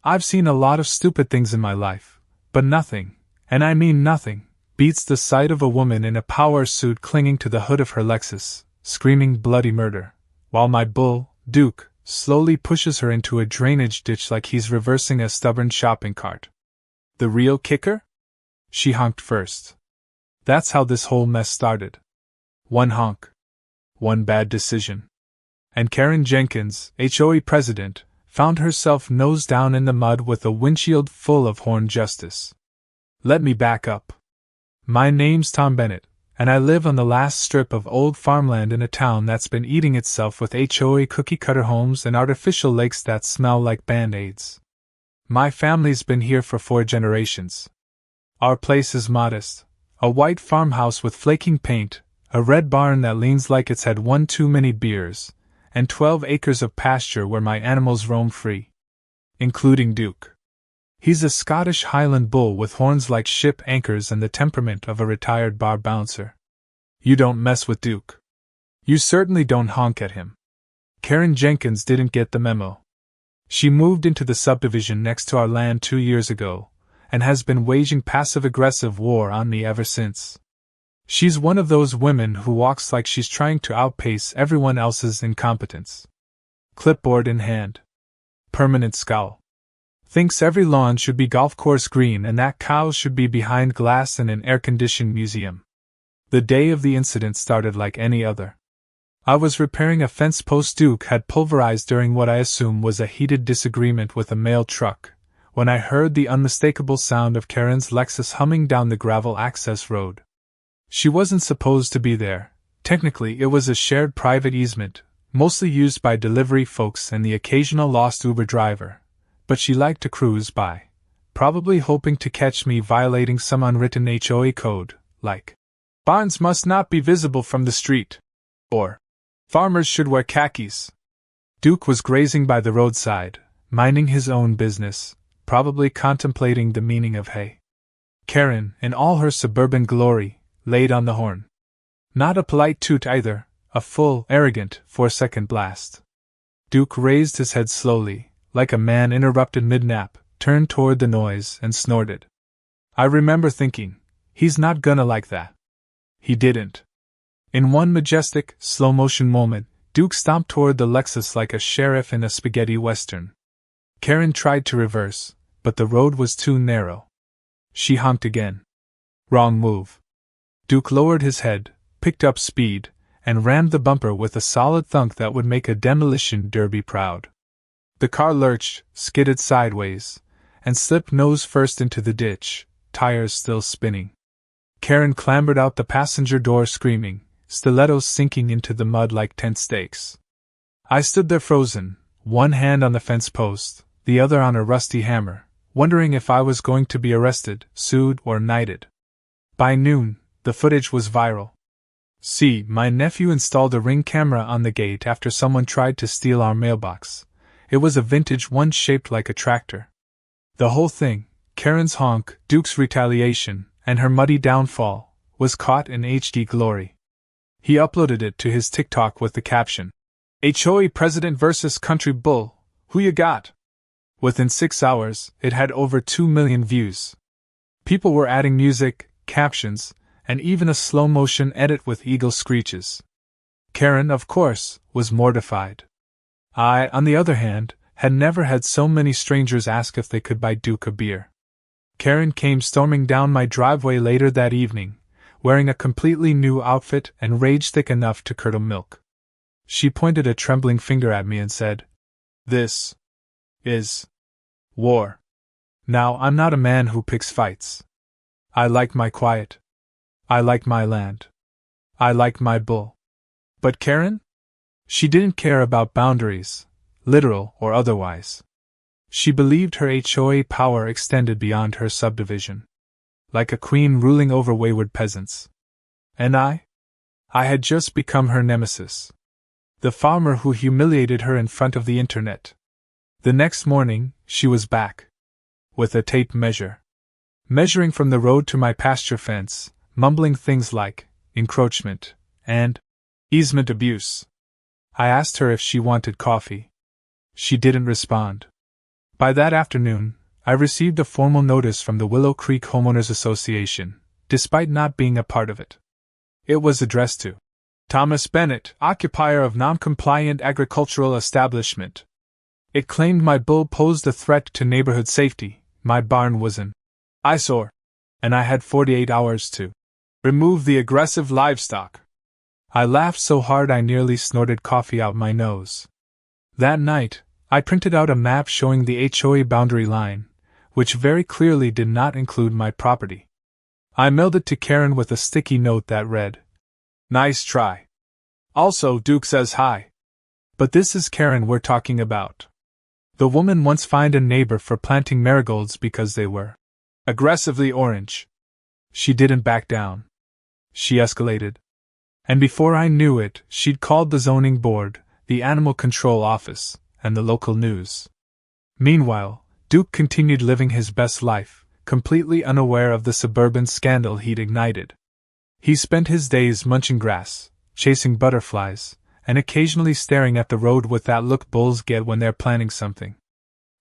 I've seen a lot of stupid things in my life, but nothing, and I mean nothing, beats the sight of a woman in a power suit clinging to the hood of her Lexus, screaming bloody murder, while my bull, Duke, slowly pushes her into a drainage ditch like he's reversing a stubborn shopping cart. The real kicker? She honked first. That's how this whole mess started. One honk. One bad decision. And Karen Jenkins, HOA president, found herself nose down in the mud with a windshield full of horned justice. Let me back up. My name's Tom Bennett, and I live on the last strip of old farmland in a town that's been eating itself with HOA cookie-cutter homes and artificial lakes that smell like Band-Aids. My family's been here for 4 generations. Our place is modest, a white farmhouse with flaking paint, a red barn that leans like it's had one too many beers, and 12 acres of pasture where my animals roam free. Including Duke. He's a Scottish Highland bull with horns like ship anchors and the temperament of a retired bar bouncer. You don't mess with Duke. You certainly don't honk at him. Karen Jenkins didn't get the memo. She moved into the subdivision next to our land 2 years ago, and has been waging passive-aggressive war on me ever since. She's one of those women who walks like she's trying to outpace everyone else's incompetence. Clipboard in hand. Permanent scowl. Thinks every lawn should be golf course green and that cows should be behind glass in an air-conditioned museum. The day of the incident started like any other. I was repairing a fence post Duke had pulverized during what I assume was a heated disagreement with a mail truck, when I heard the unmistakable sound of Karen's Lexus humming down the gravel access road. She wasn't supposed to be there. Technically, it was a shared private easement, mostly used by delivery folks and the occasional lost Uber driver, but she liked to cruise by, probably hoping to catch me violating some unwritten HOA code, like, barns must not be visible from the street, or, farmers should wear khakis. Duke was grazing by the roadside, minding his own business, probably contemplating the meaning of hay. Karen, in all her suburban glory, laid on the horn. Not a polite toot either, a full, arrogant, 4-second blast. Duke raised his head slowly, like a man interrupted mid-nap, turned toward the noise and snorted. I remember thinking, he's not gonna like that. He didn't. In one majestic, slow-motion moment, Duke stomped toward the Lexus like a sheriff in a spaghetti western. Karen tried to reverse, but the road was too narrow. She honked again. Wrong move. Duke lowered his head, picked up speed, and rammed the bumper with a solid thunk that would make a demolition derby proud. The car lurched, skidded sideways, and slipped nose first into the ditch, tires still spinning. Karen clambered out the passenger door screaming, stilettos sinking into the mud like tent stakes. I stood there frozen, one hand on the fence post, the other on a rusty hammer, wondering if I was going to be arrested, sued, or knighted. By noon, the footage was viral. See, my nephew installed a Ring camera on the gate after someone tried to steal our mailbox. It was a vintage one shaped like a tractor. The whole thing, Karen's honk, Duke's retaliation, and her muddy downfall, was caught in HD glory. He uploaded it to his TikTok with the caption, HOA President vs. Country Bull, who you got? Within 6 hours, it had over 2 million views. People were adding music, captions, and even a slow-motion edit with eagle screeches. Karen, of course, was mortified. I, on the other hand, had never had so many strangers ask if they could buy Duke a beer. Karen came storming down my driveway later that evening, wearing a completely new outfit and rage thick enough to curdle milk. She pointed a trembling finger at me and said, "This is war. Now, I'm not a man who picks fights. I like my quiet. I like my land. I like my bull. But Karen? She didn't care about boundaries, literal or otherwise. She believed her HOA power extended beyond her subdivision, like a queen ruling over wayward peasants. And I had just become her nemesis. The farmer who humiliated her in front of the internet. The next morning, she was back. With a tape measure. Measuring from the road to my pasture fence, mumbling things like encroachment and easement abuse. I asked her if she wanted coffee. She didn't respond. By that afternoon, I received a formal notice from the Willow Creek Homeowners Association, despite not being a part of it. It was addressed to Thomas Bennett, occupier of non-compliant agricultural establishment. It claimed my bull posed a threat to neighborhood safety, my barn was an eyesore, and I had 48 hours to remove the aggressive livestock. I laughed so hard I nearly snorted coffee out my nose. That night, I printed out a map showing the HOA boundary line, which very clearly did not include my property. I mailed it to Karen with a sticky note that read, "Nice try. Also, Duke says hi." But this is Karen we're talking about. The woman once fined a neighbor for planting marigolds because they were aggressively orange. She didn't back down. She escalated. And before I knew it, she'd called the zoning board, the animal control office, and the local news. Meanwhile, Duke continued living his best life, completely unaware of the suburban scandal he'd ignited. He spent his days munching grass, chasing butterflies, and occasionally staring at the road with that look bulls get when they're planning something.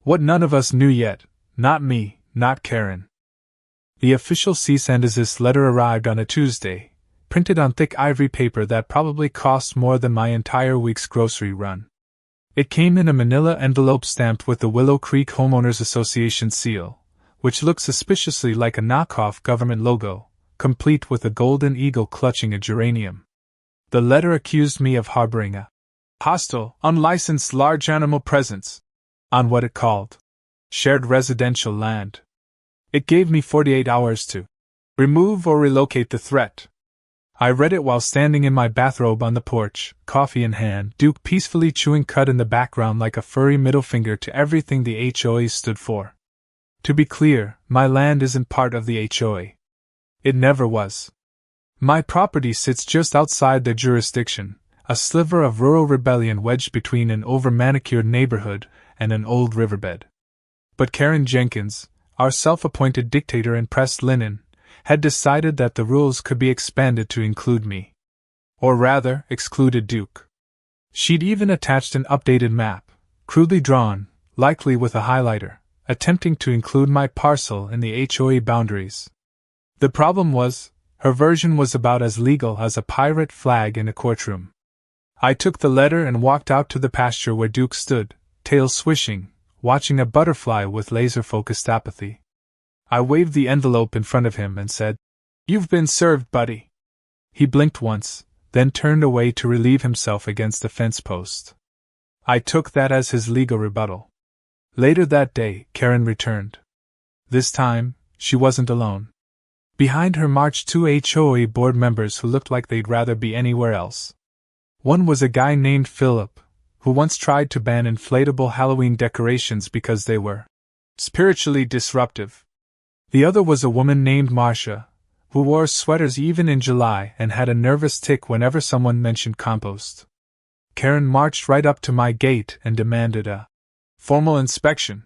What none of us knew yet, not me, not Karen. The official cease and desist letter arrived on a Tuesday, printed on thick ivory paper that probably cost more than my entire week's grocery run. It came in a manila envelope stamped with the Willow Creek Homeowners Association seal, which looked suspiciously like a knockoff government logo, complete with a golden eagle clutching a geranium. The letter accused me of harboring a hostile, unlicensed large animal presence on what it called shared residential land. It gave me 48 hours to remove or relocate the threat. I read it while standing in my bathrobe on the porch, coffee in hand, Duke peacefully chewing cud in the background like a furry middle finger to everything the HOA stood for. To be clear, my land isn't part of the HOA. It never was. My property sits just outside their jurisdiction, a sliver of rural rebellion wedged between an over-manicured neighborhood and an old riverbed. But Karen Jenkins, our self-appointed dictator in pressed linen, had decided that the rules could be expanded to include me. Or rather, excluded Duke. She'd even attached an updated map, crudely drawn, likely with a highlighter, attempting to include my parcel in the HOA boundaries. The problem was, her version was about as legal as a pirate flag in a courtroom. I took the letter and walked out to the pasture where Duke stood, tail swishing, watching a butterfly with laser-focused apathy. I waved the envelope in front of him and said, "You've been served, buddy." He blinked once, then turned away to relieve himself against a fence post. I took that as his legal rebuttal. Later that day, Karen returned. This time, she wasn't alone. Behind her marched 2 HOA board members who looked like they'd rather be anywhere else. One was a guy named Philip, who once tried to ban inflatable Halloween decorations because they were spiritually disruptive. The other was a woman named Marcia, who wore sweaters even in July and had a nervous tic whenever someone mentioned compost. Karen marched right up to my gate and demanded a formal inspection.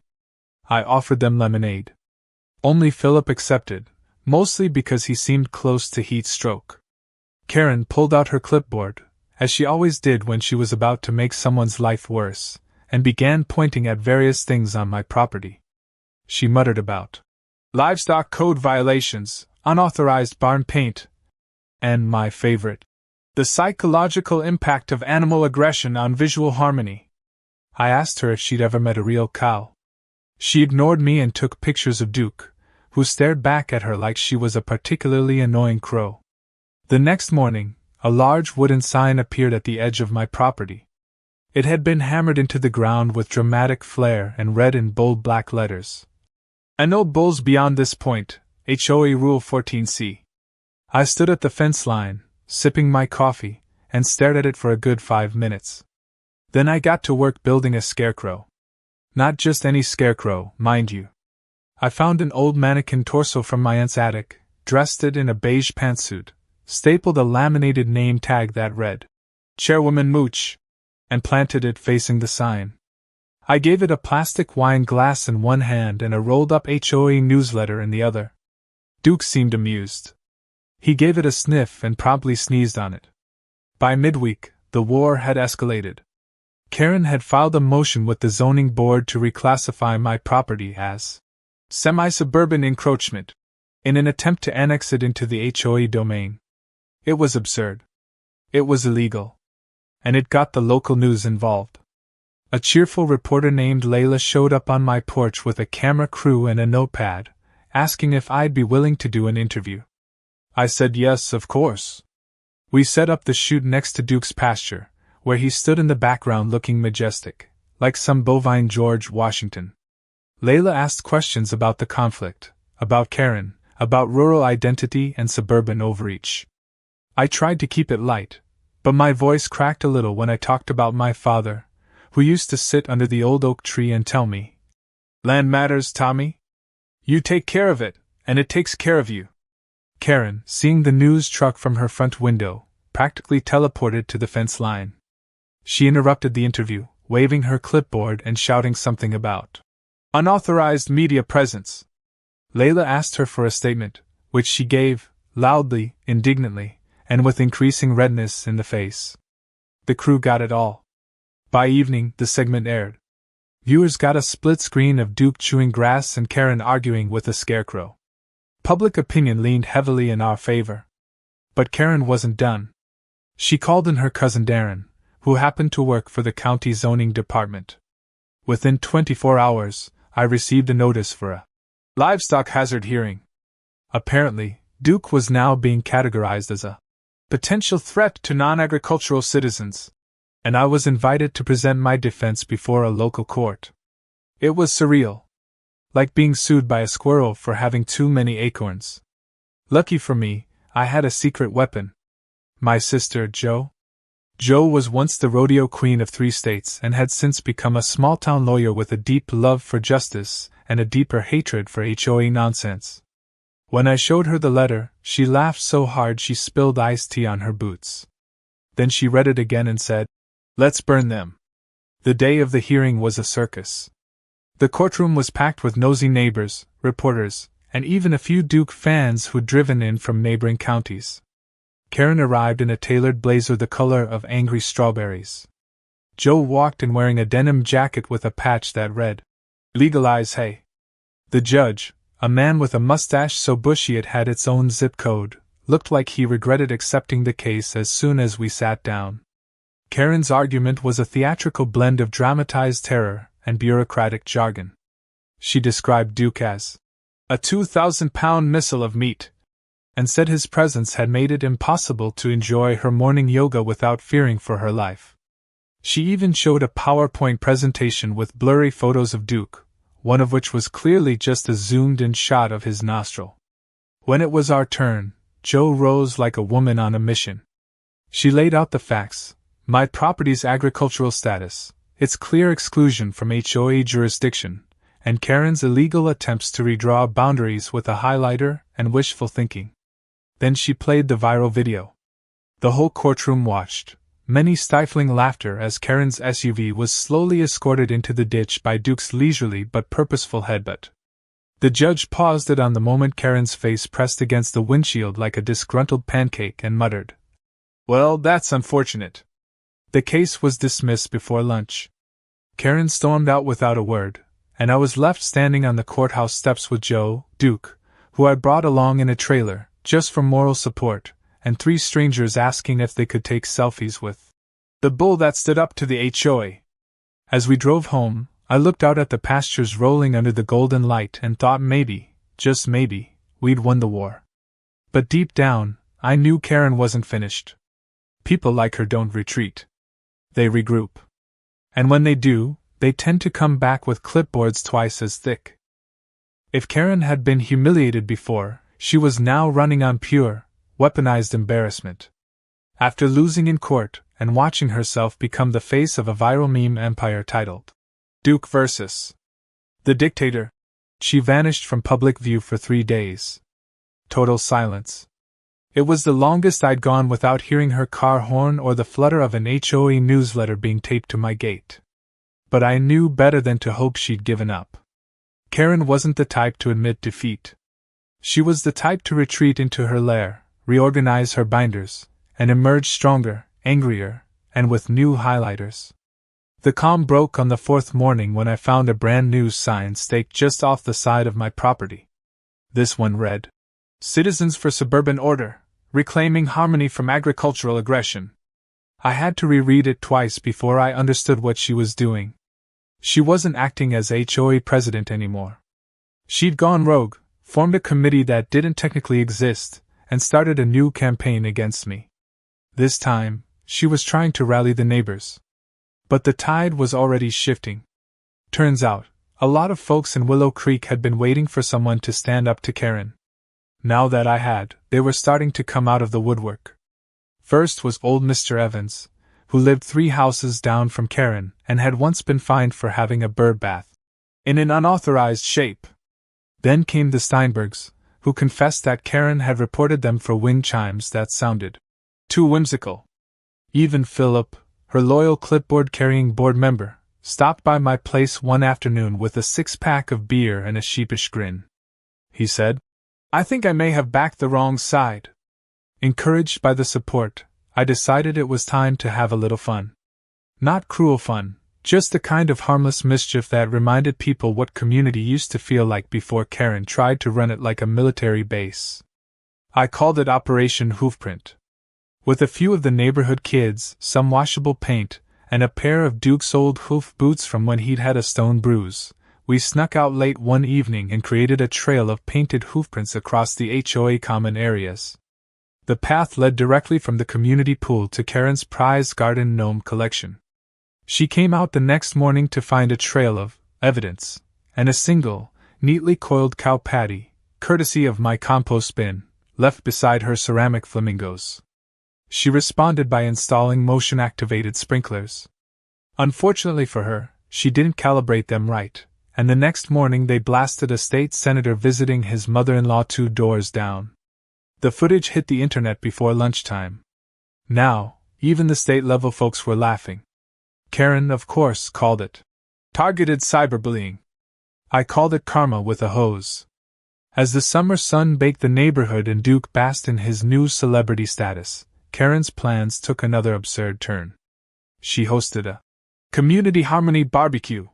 I offered them lemonade. Only Philip accepted, mostly because he seemed close to heat stroke. Karen pulled out her clipboard, as she always did when she was about to make someone's life worse, and began pointing at various things on my property. She muttered about livestock code violations, unauthorized barn paint, and my favorite, the psychological impact of animal aggression on visual harmony. I asked her if she'd ever met a real cow. She ignored me and took pictures of Duke, who stared back at her like she was a particularly annoying crow. The next morning, a large wooden sign appeared at the edge of my property. It had been hammered into the ground with dramatic flair and read in bold black letters, "No bulls beyond this point, HOA Rule 14C. I stood at the fence line, sipping my coffee, and stared at it for a good 5 minutes. Then I got to work building a scarecrow. Not just any scarecrow, mind you. I found an old mannequin torso from my aunt's attic, dressed it in a beige pantsuit, stapled a laminated name tag that read, "Chairwoman Mooch," and planted it facing the sign. I gave it a plastic wine glass in one hand and a rolled-up HOA newsletter in the other. Duke seemed amused. He gave it a sniff and promptly sneezed on it. By midweek, the war had escalated. Karen had filed a motion with the zoning board to reclassify my property as semi-suburban encroachment, in an attempt to annex it into the HOA domain. It was absurd. It was illegal. And it got the local news involved. A cheerful reporter named Layla showed up on my porch with a camera crew and a notepad, asking if I'd be willing to do an interview. I said yes, of course. We set up the chute next to Duke's pasture, where he stood in the background looking majestic, like some bovine George Washington. Layla asked questions about the conflict, about Karen, about rural identity and suburban overreach. I tried to keep it light, but my voice cracked a little when I talked about my father, who used to sit under the old oak tree and tell me, "Land matters, Tommy. You take care of it, and it takes care of you." Karen, seeing the news truck from her front window, practically teleported to the fence line. She interrupted the interview, waving her clipboard and shouting something about unauthorized media presence. Layla asked her for a statement, which she gave, loudly, indignantly, and with increasing redness in the face. The crew got it all. By evening, the segment aired. Viewers got a split screen of Duke chewing grass and Karen arguing with a scarecrow. Public opinion leaned heavily in our favor. But Karen wasn't done. She called in her cousin Darren, who happened to work for the county zoning department. Within 24 hours, I received a notice for a livestock hazard hearing. Apparently, Duke was now being categorized as a potential threat to non-agricultural citizens, and I was invited to present my defense before a local court. It was surreal. Like being sued by a squirrel for having too many acorns. Lucky for me, I had a secret weapon. My sister, Jo. Jo was once the rodeo queen of 3 states and had since become a small-town lawyer with a deep love for justice and a deeper hatred for HOA nonsense. When I showed her the letter, she laughed so hard she spilled iced tea on her boots. Then she read it again and said, "Let's burn them." The day of the hearing was a circus. The courtroom was packed with nosy neighbors, reporters, and even a few Duke fans who'd driven in from neighboring counties. Karen arrived in a tailored blazer the color of angry strawberries. Jo walked in wearing a denim jacket with a patch that read, "Legalize hay." The judge, a man with a mustache so bushy it had its own zip code, looked like he regretted accepting the case as soon as we sat down. Karen's argument was a theatrical blend of dramatized terror and bureaucratic jargon. She described Duke as a 2,000-pound missile of meat, and said his presence had made it impossible to enjoy her morning yoga without fearing for her life. She even showed a PowerPoint presentation with blurry photos of Duke, one of which was clearly just a zoomed-in shot of his nostril. When it was our turn, Jo rose like a woman on a mission. She laid out the facts: my property's agricultural status, its clear exclusion from HOA jurisdiction, and Karen's illegal attempts to redraw boundaries with a highlighter and wishful thinking. Then she played the viral video. The whole courtroom watched, many stifling laughter as Karen's SUV was slowly escorted into the ditch by Duke's leisurely but purposeful headbutt. The judge paused it on the moment Karen's face pressed against the windshield like a disgruntled pancake and muttered, "Well, that's unfortunate." The case was dismissed before lunch. Karen stormed out without a word, and I was left standing on the courthouse steps with Jo, Duke, who I brought along in a trailer, just for moral support, and 3 strangers asking if they could take selfies with the bull that stood up to the HOA. As we drove home, I looked out at the pastures rolling under the golden light and thought maybe, just maybe, we'd won the war. But deep down, I knew Karen wasn't finished. People like her don't retreat. They regroup. And when they do, they tend to come back with clipboards twice as thick. If Karen had been humiliated before, she was now running on pure, weaponized embarrassment. After losing in court and watching herself become the face of a viral meme empire titled Duke vs. the Dictator, she vanished from public view for 3 days. Total silence. It was the longest I'd gone without hearing her car horn or the flutter of an HOA newsletter being taped to my gate. But I knew better than to hope she'd given up. Karen wasn't the type to admit defeat. She was the type to retreat into her lair, reorganize her binders, and emerge stronger, angrier, and with new highlighters. The calm broke on the fourth morning when I found a brand new sign staked just off the side of my property. This one read, "Citizens for Suburban Order, Reclaiming Harmony from Agricultural Aggression." I had to reread it twice before I understood what she was doing. She wasn't acting as HOA president anymore. She'd gone rogue, formed a committee that didn't technically exist, and started a new campaign against me. This time, she was trying to rally the neighbors. But the tide was already shifting. Turns out, a lot of folks in Willow Creek had been waiting for someone to stand up to Karen. Now that I had, they were starting to come out of the woodwork. First was old Mr. Evans, who lived 3 houses down from Karen and had once been fined for having a bird bath in an unauthorized shape. Then came the Steinbergs, who confessed that Karen had reported them for wind chimes that sounded too whimsical. Even Philip, her loyal clipboard-carrying board member, stopped by my place one afternoon with a 6-pack of beer and a sheepish grin. He said, "I think I may have backed the wrong side." Encouraged by the support, I decided it was time to have a little fun. Not cruel fun, just the kind of harmless mischief that reminded people what community used to feel like before Karen tried to run it like a military base. I called it Operation Hoofprint. With a few of the neighborhood kids, some washable paint, and a pair of Duke's old hoof boots from when he'd had a stone bruise, we snuck out late one evening and created a trail of painted hoofprints across the HOA common areas. The path led directly from the community pool to Karen's prized garden gnome collection. She came out the next morning to find a trail of evidence, and a single, neatly coiled cow patty, courtesy of my compost bin, left beside her ceramic flamingos. She responded by installing motion-activated sprinklers. Unfortunately for her, she didn't calibrate them right, and the next morning they blasted a state senator visiting his mother-in-law 2 doors down. The footage hit the internet before lunchtime. Now, even the state-level folks were laughing. Karen, of course, called it targeted cyberbullying. I called it karma with a hose. As the summer sun baked the neighborhood and Duke basked in his new celebrity status, Karen's plans took another absurd turn. She hosted a community harmony barbecue,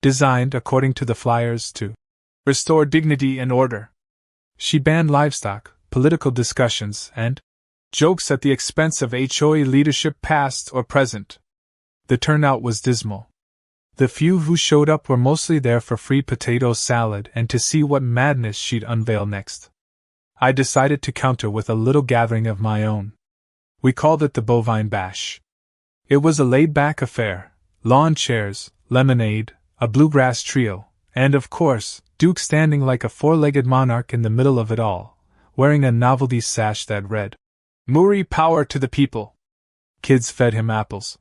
designed, according to the flyers, to restore dignity and order. She banned livestock, political discussions, and jokes at the expense of HOA leadership past or present. The turnout was dismal. The few who showed up were mostly there for free potato salad and to see what madness she'd unveil next. I decided to counter with a little gathering of my own. We called it the Bovine Bash. It was a laid-back affair, lawn chairs, lemonade, a bluegrass trio, and of course, Duke standing like a 4-legged monarch in the middle of it all, wearing a novelty sash that read, "Muri Power to the People." Kids fed him apples.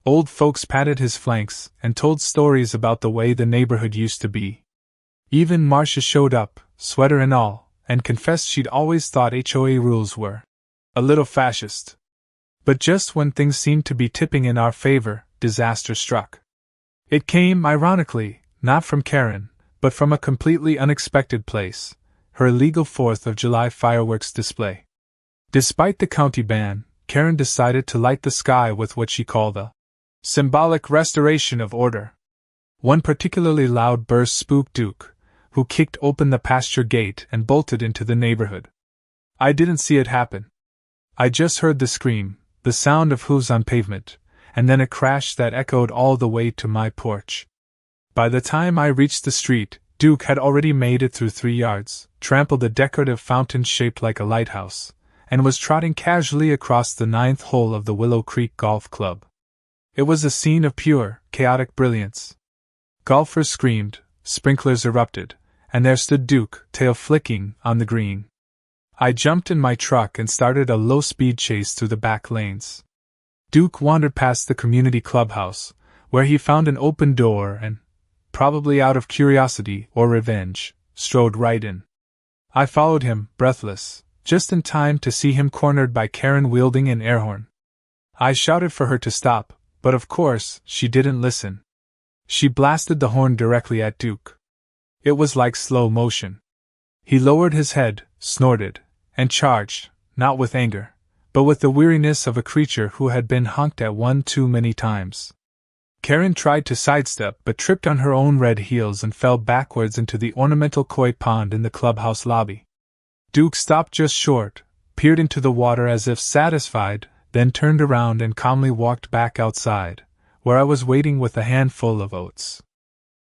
Old folks patted his flanks and told stories about the way the neighborhood used to be. Even Marcia showed up, sweater and all, and confessed she'd always thought HOA rules were a little fascist. But just when things seemed to be tipping in our favor, disaster struck. It came, ironically, not from Karen, but from a completely unexpected place, her illegal 4th of July fireworks display. Despite the county ban, Karen decided to light the sky with what she called a symbolic restoration of order. One particularly loud burst spooked Duke, who kicked open the pasture gate and bolted into the neighborhood. I didn't see it happen. I just heard the scream, the sound of hooves on pavement, and then a crash that echoed all the way to my porch. By the time I reached the street, Duke had already made it through 3 yards, trampled a decorative fountain shaped like a lighthouse, and was trotting casually across the 9th hole of the Willow Creek Golf Club. It was a scene of pure, chaotic brilliance. Golfers screamed, sprinklers erupted, and there stood Duke, tail flicking, on the green. I jumped in my truck and started a low-speed chase through the back lanes. Duke wandered past the community clubhouse, where he found an open door and, probably out of curiosity or revenge, strode right in. I followed him, breathless, just in time to see him cornered by Karen wielding an air horn. I shouted for her to stop, but of course, she didn't listen. She blasted the horn directly at Duke. It was like slow motion. He lowered his head, snorted, and charged, not with anger, but with the weariness of a creature who had been honked at one too many times. Karen tried to sidestep but tripped on her own red heels and fell backwards into the ornamental koi pond in the clubhouse lobby. Duke stopped just short, peered into the water as if satisfied, then turned around and calmly walked back outside, where I was waiting with a handful of oats.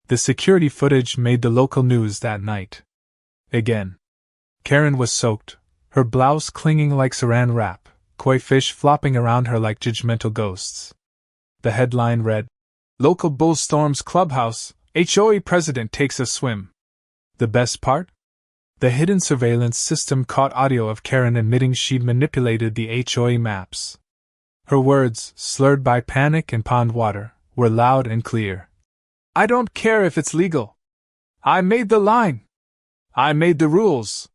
The security footage made the local news that night. Again. Karen was soaked, her blouse clinging like saran wrap, koi fish flopping around her like judgmental ghosts. The headline read, "Local bull storms clubhouse, HOA president takes a swim." The best part? The hidden surveillance system caught audio of Karen admitting she'd manipulated the HOA maps. Her words, slurred by panic and pond water, were loud and clear. "I don't care if it's legal. I made the line. I made the rules."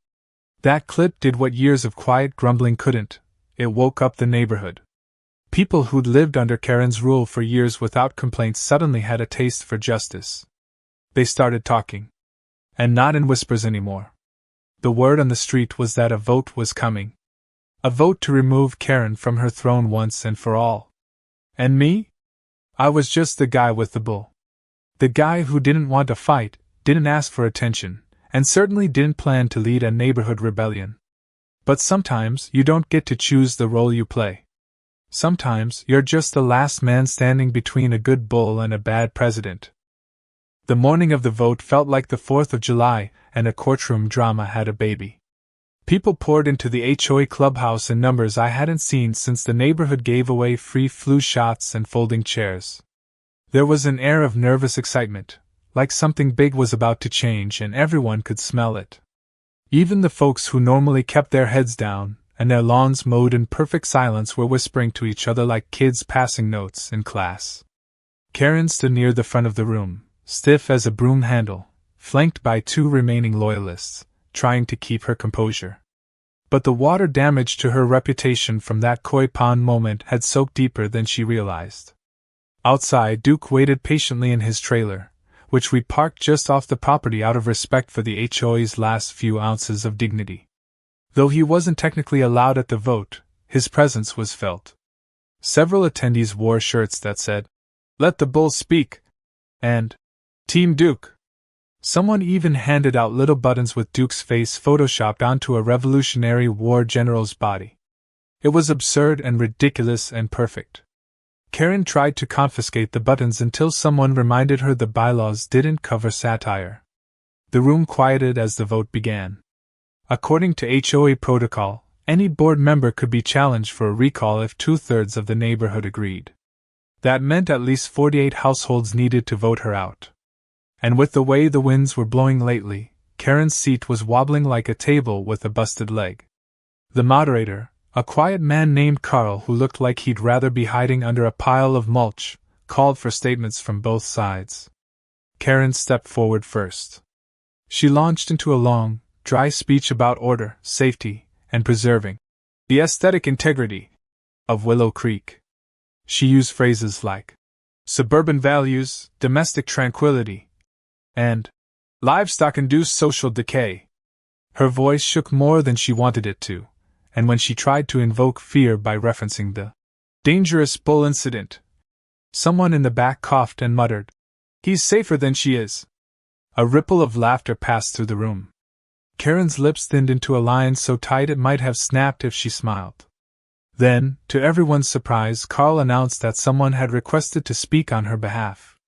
That clip did what years of quiet grumbling couldn't. It woke up the neighborhood. People who'd lived under Karen's rule for years without complaints suddenly had a taste for justice. They started talking. And not in whispers anymore. The word on the street was that a vote was coming. A vote to remove Karen from her throne once and for all. And me? I was just the guy with the bull. The guy who didn't want to fight, didn't ask for attention, and certainly didn't plan to lead a neighborhood rebellion. But sometimes you don't get to choose the role you play. Sometimes you're just the last man standing between a good bull and a bad president. The morning of the vote felt like the 4th of July, and a courtroom drama had a baby. People poured into the HOA clubhouse in numbers I hadn't seen since the neighborhood gave away free flu shots and folding chairs. There was an air of nervous excitement, like something big was about to change and everyone could smell it. Even the folks who normally kept their heads down, and their lawns mowed in perfect silence, were whispering to each other like kids passing notes in class. Karen stood near the front of the room, stiff as a broom handle, flanked by 2 remaining loyalists, trying to keep her composure. But the water damage to her reputation from that koi pond moment had soaked deeper than she realized. Outside, Duke waited patiently in his trailer, which we parked just off the property out of respect for the HOA's last few ounces of dignity. Though he wasn't technically allowed at the vote, his presence was felt. Several attendees wore shirts that said, "Let the bull speak," and "Team Duke." Someone even handed out little buttons with Duke's face photoshopped onto a Revolutionary War general's body. It was absurd and ridiculous and perfect. Karen tried to confiscate the buttons until someone reminded her the bylaws didn't cover satire. The room quieted as the vote began. According to HOA protocol, any board member could be challenged for a recall if 2/3 of the neighborhood agreed. That meant at least 48 households needed to vote her out. And with the way the winds were blowing lately, Karen's seat was wobbling like a table with a busted leg. The moderator, a quiet man named Carl who looked like he'd rather be hiding under a pile of mulch, called for statements from both sides. Karen stepped forward first. She launched into a long, dry speech about order, safety, and preserving the aesthetic integrity of Willow Creek. She used phrases like suburban values, domestic tranquility, and livestock-induced social decay. Her voice shook more than she wanted it to, and when she tried to invoke fear by referencing the dangerous bull incident, someone in the back coughed and muttered, "He's safer than she is." A ripple of laughter passed through the room. Karen's lips thinned into a line so tight it might have snapped if she smiled. Then, to everyone's surprise, Carl announced that someone had requested to speak on her behalf.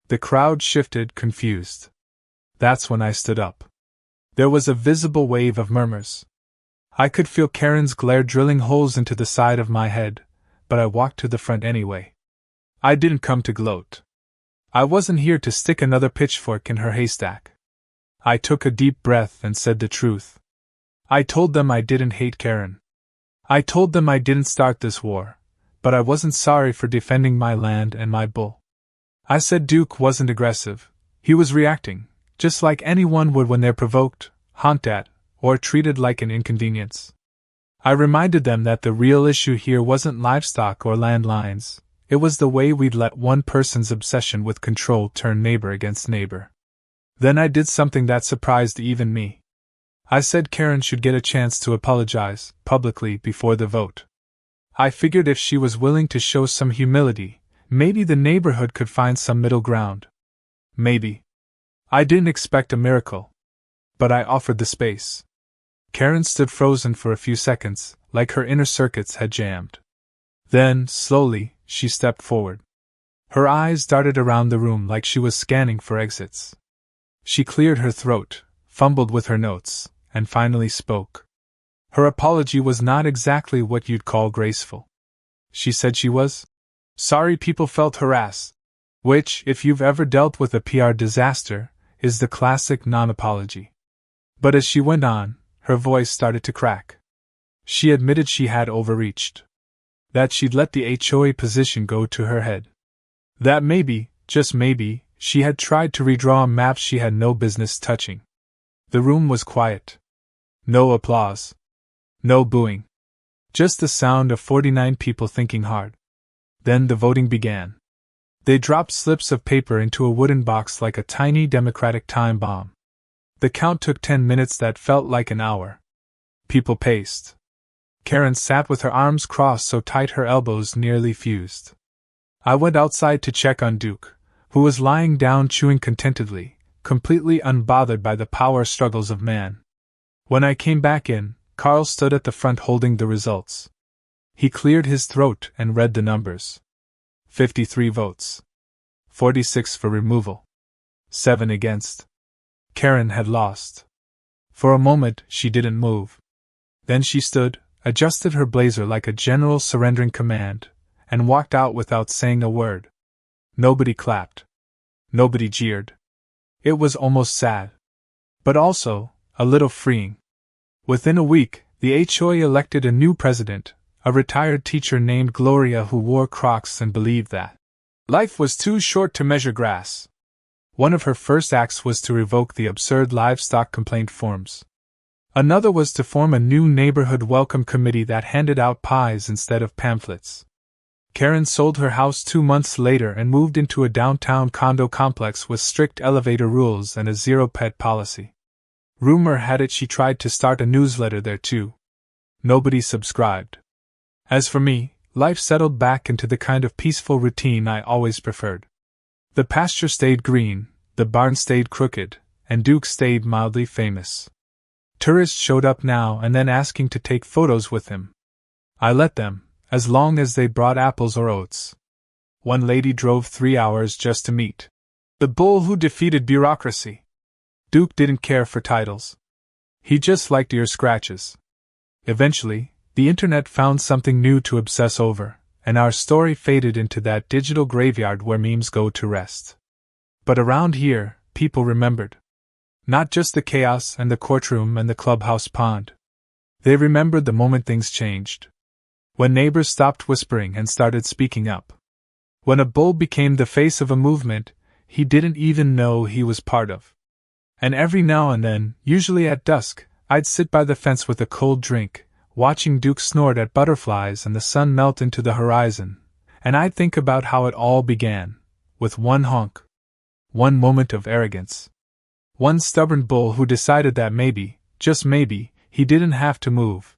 The crowd shifted, confused. That's when I stood up. There was a visible wave of murmurs. I could feel Karen's glare drilling holes into the side of my head, but I walked to the front anyway. I didn't come to gloat. I wasn't here to stick another pitchfork in her haystack. I took a deep breath and said the truth. I told them I didn't hate Karen. I told them I didn't start this war, but I wasn't sorry for defending my land and my bull. I said Duke wasn't aggressive, he was reacting, just like anyone would when they're provoked, honked at, or treated like an inconvenience. I reminded them that the real issue here wasn't livestock or land lines, it was the way we'd let one person's obsession with control turn neighbor against neighbor. Then I did something that surprised even me. I said Karen should get a chance to apologize, publicly, before the vote. I figured if she was willing to show some humility, maybe the neighborhood could find some middle ground. Maybe. I didn't expect a miracle. But I offered the space. Karen stood frozen for a few seconds, like her inner circuits had jammed. Then, slowly, she stepped forward. Her eyes darted around the room like she was scanning for exits. She cleared her throat, fumbled with her notes, and finally spoke. Her apology was not exactly what you'd call graceful. She said she was sorry people felt harassed, which, if you've ever dealt with a PR disaster, is the classic non-apology. But as she went on, her voice started to crack. She admitted she had overreached. That she'd let the HOA position go to her head. That maybe, just maybe, she had tried to redraw a map she had no business touching. The room was quiet. No applause. No booing. Just the sound of 49 people thinking hard. Then the voting began. They dropped slips of paper into a wooden box like a tiny democratic time bomb. The count took 10 minutes that felt like an hour. People paced. Karen sat with her arms crossed so tight her elbows nearly fused. I went outside to check on Duke, who was lying down chewing contentedly, completely unbothered by the power struggles of man. When I came back in, Carl stood at the front holding the results. He cleared his throat and read the numbers. 53 votes. 46 for removal. 7 against. Karen had lost. For a moment, she didn't move. Then she stood, adjusted her blazer like a general surrendering command, and walked out without saying a word. Nobody clapped. Nobody jeered. It was almost sad. But also, a little freeing. Within a week, the HOA elected a new president, a retired teacher named Gloria who wore Crocs and believed that life was too short to measure grass. One of her first acts was to revoke the absurd livestock complaint forms. Another was to form a new neighborhood welcome committee that handed out pies instead of pamphlets. Karen sold her house 2 months later and moved into a downtown condo complex with strict elevator rules and a zero-pet policy. Rumor had it she tried to start a newsletter there too. Nobody subscribed. As for me, life settled back into the kind of peaceful routine I always preferred. The pasture stayed green, the barn stayed crooked, and Duke stayed mildly famous. Tourists showed up now and then asking to take photos with him. I let them, as long as they brought apples or oats. One lady drove 3 hours just to meet the bull who defeated bureaucracy. Duke didn't care for titles. He just liked ear scratches. Eventually, the internet found something new to obsess over, and our story faded into that digital graveyard where memes go to rest. But around here, people remembered. Not just the chaos and the courtroom and the clubhouse pond. They remembered the moment things changed. When neighbors stopped whispering and started speaking up. When a bull became the face of a movement he didn't even know he was part of. And every now and then, usually at dusk, I'd sit by the fence with a cold drink, watching Duke snort at butterflies and the sun melt into the horizon, and I'd think about how it all began, with one honk. One moment of arrogance. One stubborn bull who decided that maybe, just maybe, he didn't have to move,